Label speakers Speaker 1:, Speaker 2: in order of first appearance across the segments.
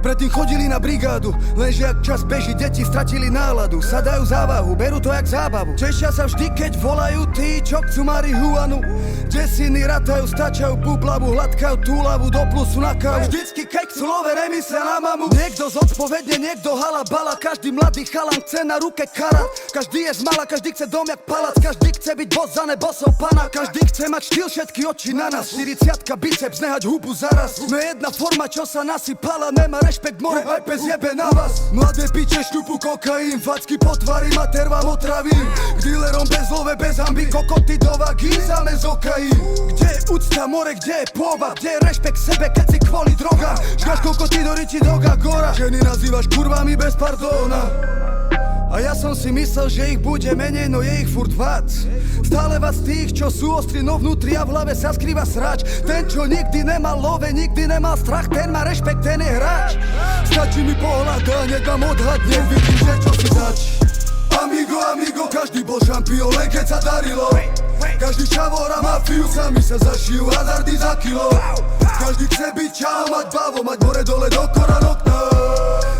Speaker 1: Predtým chodili na brigádu, lenže ak čas beží, deti stratili náladu. Sadajú závahu, berú to jak zábavu. Tešia sa vždy, keď volajú tí, čo chcú marihuanu. Desiny ratajú, stačajú bublavu, hladkajú túlavu, do plusu na kávu. Vždycky keď chcú love remyslia na mamu. Niekto zodpovedne, niekto hala bala. Každý mladý chalan chce na ruke karát. Každý je zmala, každý chce dom jak palac. Každý chce byť boss za nebosov pana. Každý chce mať štýl, všetky oči na nás. 40-ka biceps, nehať hubu zaraz. Sme jedna forma, čo sa nasypala. Nemá rešpekt, more aj pes jebe na vás. Mladé piče šťupu kokain, facky potvary, mater vám otravím. K dealerom bez love, bez hamby, kokoty do vagín, záme z okajín. Kde je úcta, more, kde je pôvab, kde je rešpekt sebe, keď si kvôli drogám. Žgáš kokoty do riči, droga, gora. Ženy nazývaš kurvami bez pardóna. A ja som si myslel, že ich bude menej, no je ich furt vác. Stále vás tých, čo sú ostri, no vnútri a v hlave sa skrýva srač. Ten, čo nikdy nemal love, nikdy nemal strach, ten má rešpekt, ten je hráč. Stačí mi pohľad a hneď vám odhadnem, vidím, že čo si zač. Amigo, amigo, každý bol šampión, len keď sa darilo. Každý čavor a mafiu, sami sa zašijú, hazardy za kilo. Každý chce byť čau, mať bavo, mať more dole do koran okna.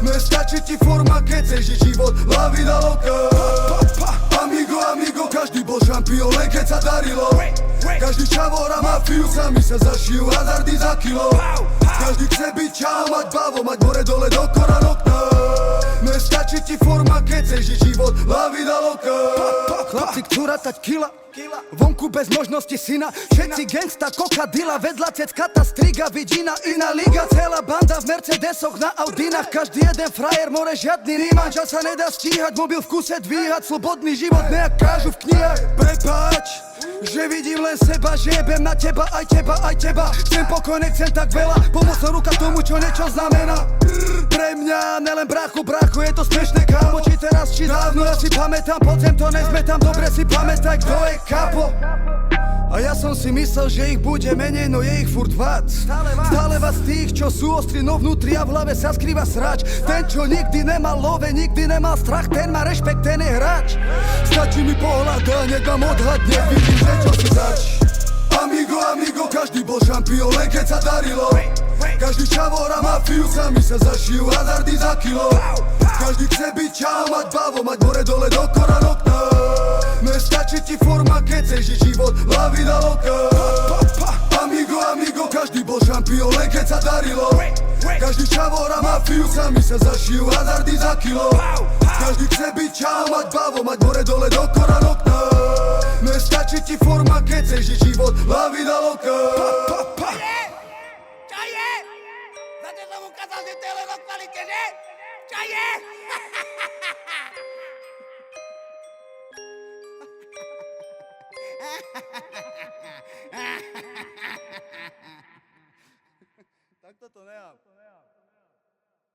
Speaker 1: Nestačí ti forma, keď chceš žiť život, la vida loca. Amigo, amigo, každý bol šampión, len keď sa darilo. Každý čavor a mafiu, sami sa zašijú, hazardy za kilo. Každý chce byť čau, mať bavo, mať more dole do koran okna. Nestačí ti forma, keď chceš žiť život, la vida loca. Chlapci chcú ratať kila, vonku bez možnosti syna. Všetci gangsta, kokadila, vedľa ceckata, striga, vidina, iná liga. Celá banda v Mercedesoch na Audinách. Každý jeden frajer, more žiadny ríman. Čas sa nedá stíhať, mobil v kuse dvíhať. Slobodný život nejak kážu v knihách. Prepáč, že vidím len seba, že jebem na teba, aj teba, aj teba. Chcem pokoj, nechcem tak veľa, pomocná ruka tomu, čo niečo znamená. Pre mňa, nelen bráchu, je to smiešné, kámo. Či teraz, či dávno, ja si pamätám, podzem to nezmetám, dobre si pamätaj, kto je kapo. A ja som si myslel, že ich bude menej, no je ich furt vác. Stále vás tých, čo sú ostri, no vnútri a v hlave sa skrýva srač. Ten, čo nikdy nemal love, nikdy nemal strach, ten má rešpekt, ten je hráč. Stačí mi pohľad a hneď vám odhadnem, vidím, že čo si zač. Amigo, amigo, každý bol šampión, len keď sa darilo. Každý čavor a mafiu, sami sa zašijú, hazardy za kilo. Každý chce byť čau, mať bavo, mať more dole do koran okna. Nestačí ti forma, keď chceš žiť život, la vida loca. Amigo, amigo, každý bol šampión, len keď sa darilo. Každý čavor a mafiu, sami sa zašijú, hazardy za kilo. Každý chce byť čau, mať bavo, mať more dole do koran okna. Nestačí ti forma, keď chceš žiť život, la vida loca.
Speaker 2: Čo je? Zatiaľ som ukázal, že to je len o kvalite, že? Čo je? Ha ha ha ha!